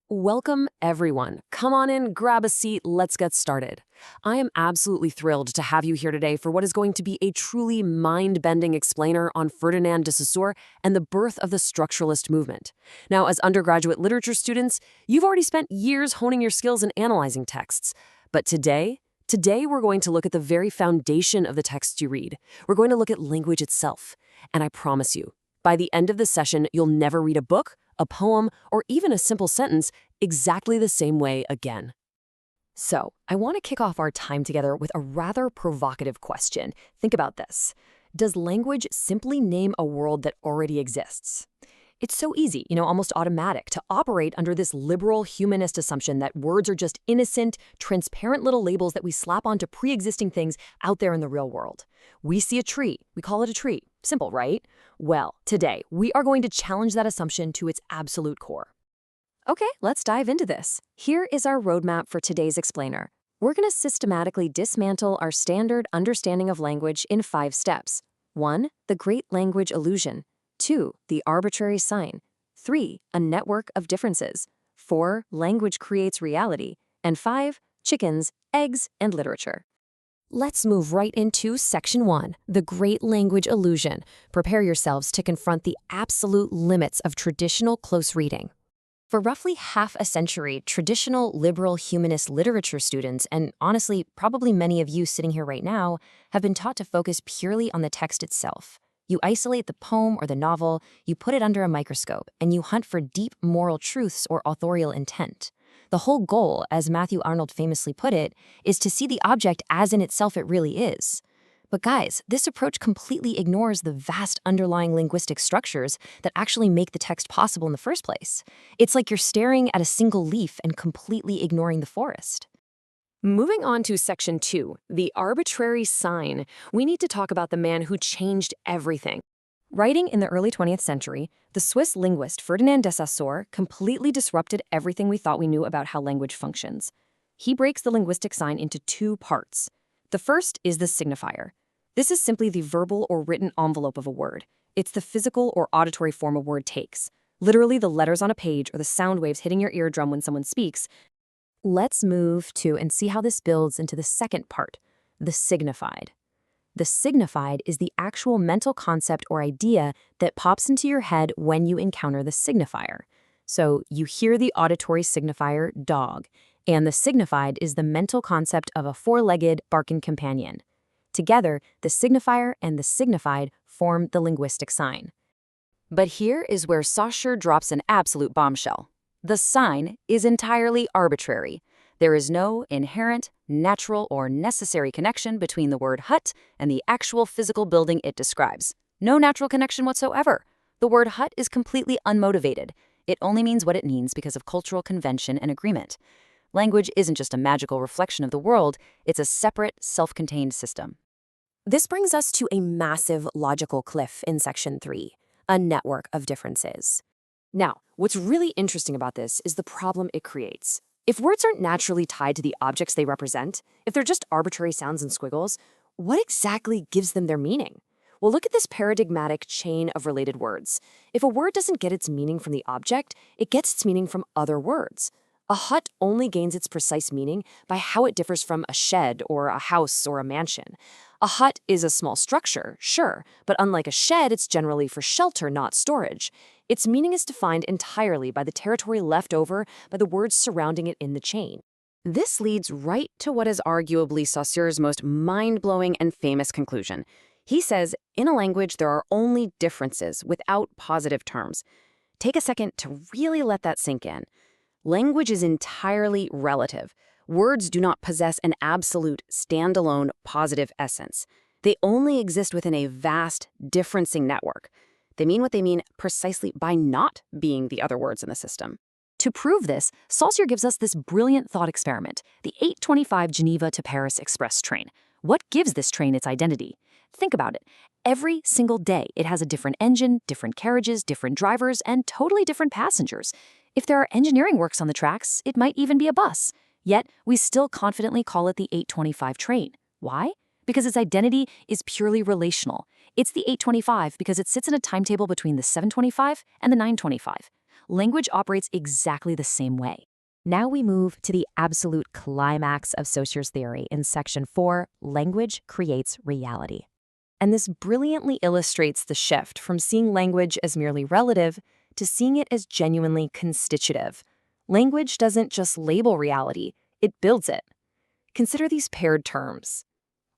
Welcome, everyone. Come on in, grab a seat, let's get started. I am absolutely thrilled to have you here today for what is going to be a truly mind-bending explainer on Ferdinand de Saussure and the birth of the Structuralist movement. Now, as undergraduate literature students, you've already spent years honing your skills in analyzing texts. But today we're going to look at the very foundation of the texts you read. We're going to look at language itself. And I promise you, by the end of the session, you'll never read a book, a poem, or even a simple sentence exactly the same way again. So, I want to kick off our time together with a rather provocative question. Think about this. Does language simply name a world that already exists? It's so easy, almost automatic, to operate under this liberal humanist assumption that words are just innocent, transparent little labels that we slap onto pre-existing things out there in the real world. We see a tree, we call it a tree. Simple, right? Well, today, we are going to challenge that assumption to its absolute core. Okay, let's dive into this. Here is our roadmap for today's explainer. We're going to systematically dismantle our standard understanding of language in 5 steps. 1. The great language illusion. 2. The arbitrary sign. 3. A network of differences. 4. Language creates reality. And 5. Chickens, eggs, and literature. Let's move right into Section 1, the great language illusion. Prepare yourselves to confront the absolute limits of traditional close reading. For roughly half a century, traditional liberal humanist literature students, and honestly, probably many of you sitting here right now, have been taught to focus purely on the text itself. You isolate the poem or the novel, you put it under a microscope, and you hunt for deep moral truths or authorial intent. The whole goal, as Matthew Arnold famously put it, is to see the object as in itself it really is. But guys, this approach completely ignores the vast underlying linguistic structures that actually make the text possible in the first place. It's like you're staring at a single leaf and completely ignoring the forest. Moving on to Section 2, the arbitrary sign, we need to talk about the man who changed everything. Writing in the early 20th century, the Swiss linguist Ferdinand de Saussure completely disrupted everything we thought we knew about how language functions. He breaks the linguistic sign into 2 parts. The first is the signifier. This is simply the verbal or written envelope of a word. It's the physical or auditory form a word takes, literally the letters on a page or the sound waves hitting your eardrum when someone speaks. Let's move to and see how this builds into the second part, the signified. The signified is the actual mental concept or idea that pops into your head when you encounter the signifier. So you hear the auditory signifier, dog, and the signified is the mental concept of a 4-legged barking companion. Together, the signifier and the signified form the linguistic sign. But here is where Saussure drops an absolute bombshell. The sign is entirely arbitrary. There is no inherent, natural, or necessary connection between the word hut and the actual physical building it describes. No natural connection whatsoever. The word hut is completely unmotivated. It only means what it means because of cultural convention and agreement. Language isn't just a magical reflection of the world, it's a separate, self-contained system. This brings us to a massive logical cliff in Section 3, a network of differences. Now, what's really interesting about this is the problem it creates. If words aren't naturally tied to the objects they represent, if they're just arbitrary sounds and squiggles, what exactly gives them their meaning? Well, look at this paradigmatic chain of related words. If a word doesn't get its meaning from the object, it gets its meaning from other words. A hut only gains its precise meaning by how it differs from a shed or a house or a mansion. A hut is a small structure, sure, but unlike a shed, it's generally for shelter, not storage. Its meaning is defined entirely by the territory left over by the words surrounding it in the chain. This leads right to what is arguably Saussure's most mind-blowing and famous conclusion. He says, in a language, there are only differences without positive terms. Take a second to really let that sink in. Language is entirely relative. Words do not possess an absolute, standalone, positive essence. They only exist within a vast, differencing network. They mean what they mean precisely by not being the other words in the system. To prove this, Saussure gives us this brilliant thought experiment, the 8:25 Geneva to Paris Express train. What gives this train its identity? Think about it. Every single day, it has a different engine, different carriages, different drivers, and totally different passengers. If there are engineering works on the tracks, it might even be a bus. Yet, we still confidently call it the 8:25 train. Why? Because its identity is purely relational. It's the 8:25 because it sits in a timetable between the 7:25 and the 9:25. Language operates exactly the same way. Now we move to the absolute climax of Saussure's theory in Section 4, Language Creates Reality. And this brilliantly illustrates the shift from seeing language as merely relative to seeing it as genuinely constitutive. Language doesn't just label reality, it builds it. Consider these paired terms.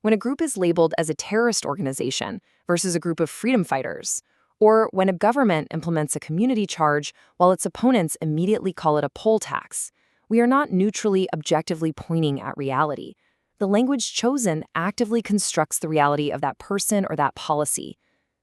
When a group is labeled as a terrorist organization versus a group of freedom fighters, or when a government implements a community charge while its opponents immediately call it a poll tax, we are not neutrally, objectively pointing at reality. The language chosen actively constructs the reality of that person or that policy.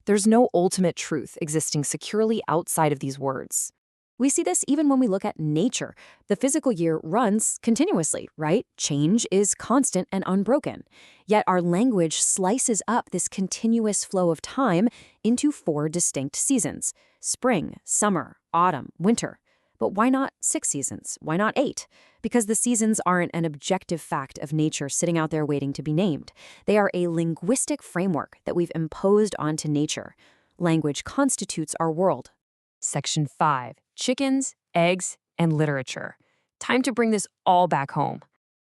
There's no ultimate truth existing securely outside of these words. We see this even when we look at nature. The physical year runs continuously, right? Change is constant and unbroken. Yet our language slices up this continuous flow of time into 4 distinct seasons: spring, summer, autumn, winter. But why not 6 seasons? Why not 8? Because the seasons aren't an objective fact of nature sitting out there waiting to be named. They are a linguistic framework that we've imposed onto nature. Language constitutes our world. Section 5. Chickens, eggs, and literature. Time to bring this all back home.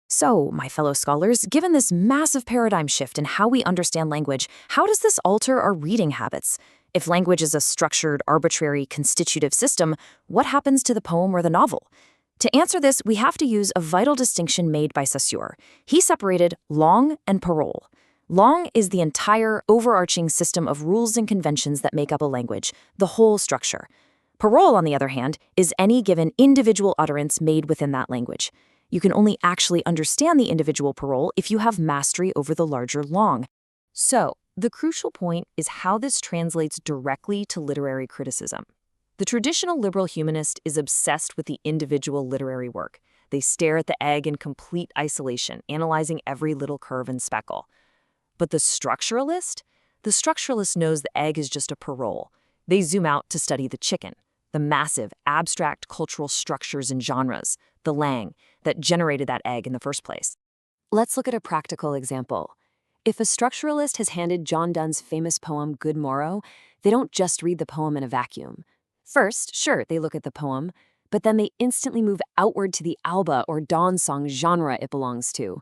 So, my fellow scholars, given this massive paradigm shift in how we understand language, how does this alter our reading habits? If language is a structured, arbitrary, constitutive system, what happens to the poem or the novel? To answer this, we have to use a vital distinction made by Saussure. He separated langue and parole. Langue is the entire, overarching system of rules and conventions that make up a language, the whole structure. Parole, on the other hand, is any given individual utterance made within that language. You can only actually understand the individual parole if you have mastery over the larger langue. So, the crucial point is how this translates directly to literary criticism. The traditional liberal humanist is obsessed with the individual literary work. They stare at the egg in complete isolation, analyzing every little curve and speckle. But the structuralist? The structuralist knows the egg is just a parole. They zoom out to study the chicken, the massive, abstract cultural structures and genres, the lang, that generated that egg in the first place. Let's look at a practical example. If a structuralist has handed John Donne's famous poem Good Morrow, they don't just read the poem in a vacuum. First, sure, they look at the poem, but then they instantly move outward to the alba or dawn song genre it belongs to.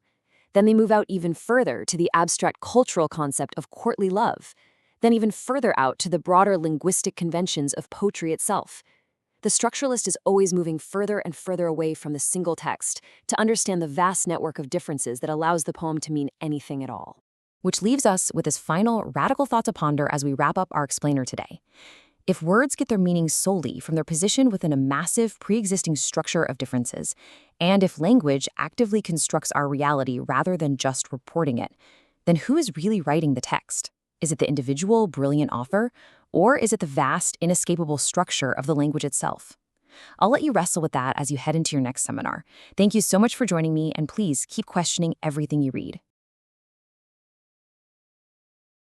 Then they move out even further to the abstract cultural concept of courtly love, then even further out to the broader linguistic conventions of poetry itself. The structuralist is always moving further and further away from the single text to understand the vast network of differences that allows the poem to mean anything at all. Which leaves us with this final radical thought to ponder as we wrap up our explainer today. If words get their meaning solely from their position within a massive pre-existing structure of differences, and if language actively constructs our reality rather than just reporting it, then who is really writing the text? Is it the individual, brilliant author, or is it the vast, inescapable structure of the language itself? I'll let you wrestle with that as you head into your next seminar. Thank you so much for joining me, and please keep questioning everything you read.